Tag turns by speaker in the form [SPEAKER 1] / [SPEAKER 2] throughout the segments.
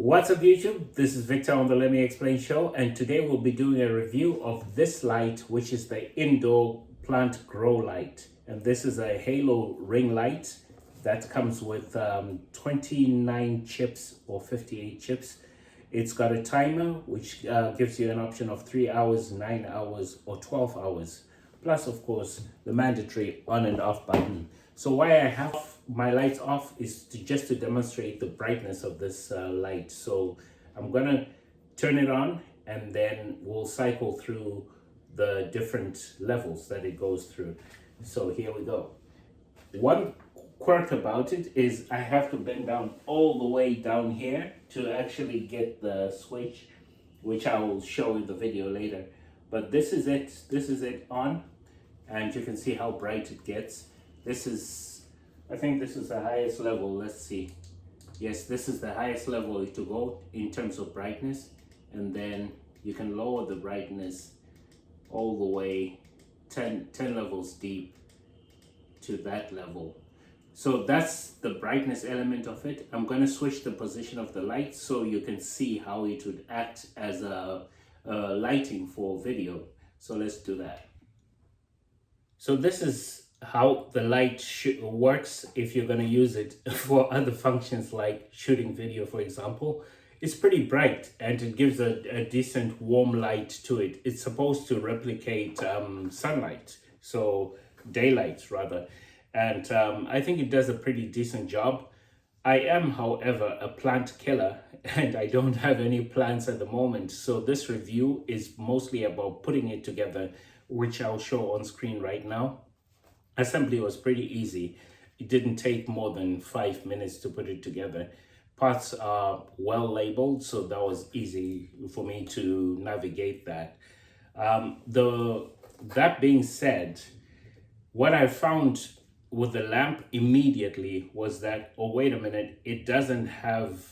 [SPEAKER 1] What's up YouTube? This is Victor on the Let Me Explain show, and today we'll be doing a review of this light, which is the indoor plant grow light. And this is a halo ring light that comes with 29 chips or 58 chips. It's got a timer which gives you an option of 3 hours, 9 hours or 12 hours. Plus, of course, the mandatory on and off button. So why I have my lights off is just to demonstrate the brightness of this light. So I'm gonna turn it on and then we'll cycle through the different levels that it goes through. So here we go. One quirk about it is I have to bend down all the way down here to actually get the switch, which I will show in the video later. But this is it on, and you can see how bright it gets. I think this is the highest level. Let's see. Yes, this is the highest level to go in terms of brightness, and then you can lower the brightness all the way 10 levels deep to that level. So that's the brightness element of it. I'm going to switch the position of the light so you can see how it would act as a lighting for video. So let's do that. So this is how the light works if you're going to use it for other functions like shooting video, for example. It's pretty bright and it gives a decent warm light to it. It's supposed to replicate sunlight, so daylight rather. And I think it does a pretty decent job. I am, however, a plant killer and I don't have any plants at the moment. So this review is mostly about putting it together, which I'll show on screen right now. Assembly was pretty easy. It didn't take more than 5 minutes to put it together. Parts are well labeled, so that was easy for me to navigate that. That being said, what I found with the lamp immediately was that, oh wait a minute, it doesn't have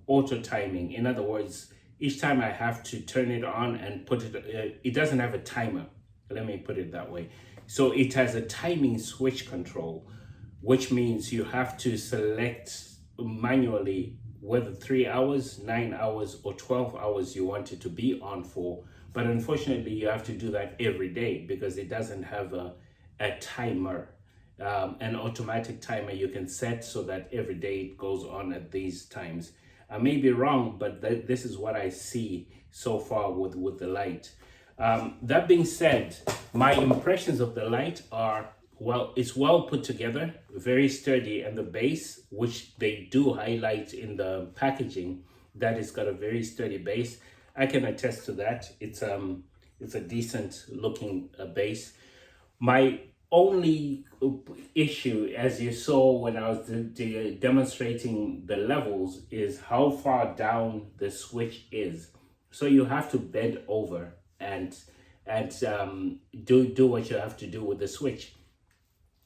[SPEAKER 1] auto timing. In other words, each time I have to turn it on and put it, it doesn't have a timer. Let me put it that way. So it has a timing switch control, which means you have to select manually whether 3 hours, 9 hours, or 12 hours you want it to be on for. But unfortunately, you have to do that every day because it doesn't have a timer, an automatic timer you can set so that every day it goes on at these times. I may be wrong, but this is what I see so far with the light. That being said, my impressions of the light are, well, it's well put together, very sturdy, and the base, which they do highlight in the packaging, that it's got a very sturdy base. I can attest to that. It's a decent looking base. My only issue, as you saw when I was demonstrating the levels, is how far down the switch is. So you have to bend over and do what you have to do with the switch.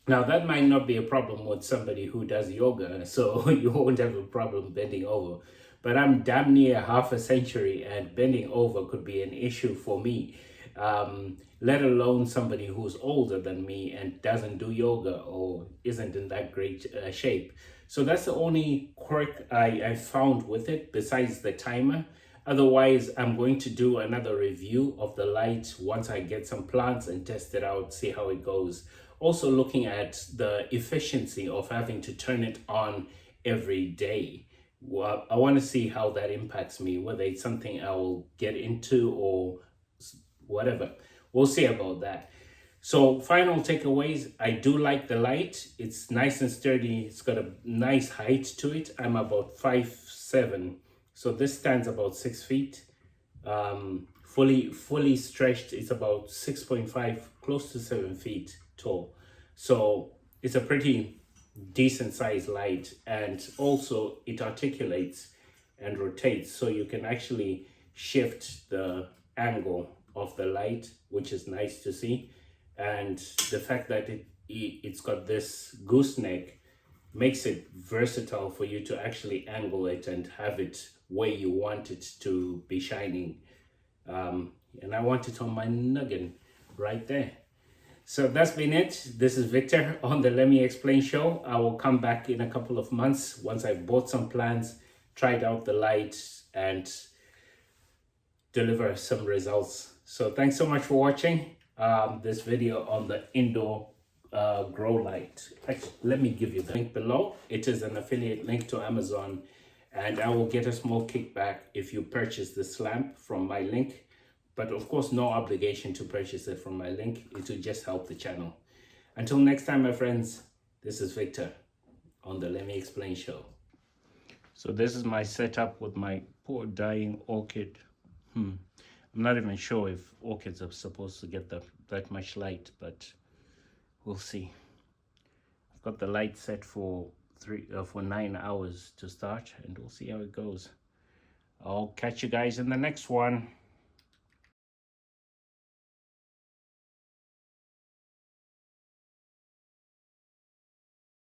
[SPEAKER 1] Now that might not be a problem with somebody who does yoga, so you won't have a problem bending over. But I'm damn near half a century and bending over could be an issue for me. Let alone somebody who's older than me and doesn't do yoga or isn't in that great shape. So that's the only quirk I found with it besides the timer. Otherwise, I'm going to do another review of the light once I get some plants and test it out, see how it goes. Also looking at the efficiency of having to turn it on every day. Well, I want to see how that impacts me, whether it's something I will get into or whatever. We'll see about that. So final takeaways, I do like the light. It's nice and sturdy. It's got a nice height to it. I'm about 5'7". So this stands about 6 feet. Fully stretched, it's about 6.5, close to 7 feet tall. So it's a pretty decent sized light, and also it articulates and rotates, so you can actually shift the angle of the light, which is nice to see. And the fact that it's got this gooseneck makes it versatile for you to actually angle it and have it where you want it to be shining. And I want it on my noggin right there. So that's been it. This is Victor on the Let Me Explain show. I will come back in a couple of months once I've bought some plants tried out the light and deliver some results. So thanks so much for watching this video on the indoor grow light. Actually, let me give you the link below. It is an affiliate link to Amazon, and I will get a small kickback if you purchase this lamp from my link. But of course, no obligation to purchase it from my link. It will just help the channel. Until next time, my friends, this is Victor on the Let Me Explain show. So this is my setup with my poor dying orchid. I'm not even sure if orchids are supposed to get that much light, but we'll see. I've got the light set for 9 hours to start, and we'll see how it goes. I'll catch you guys in the next one.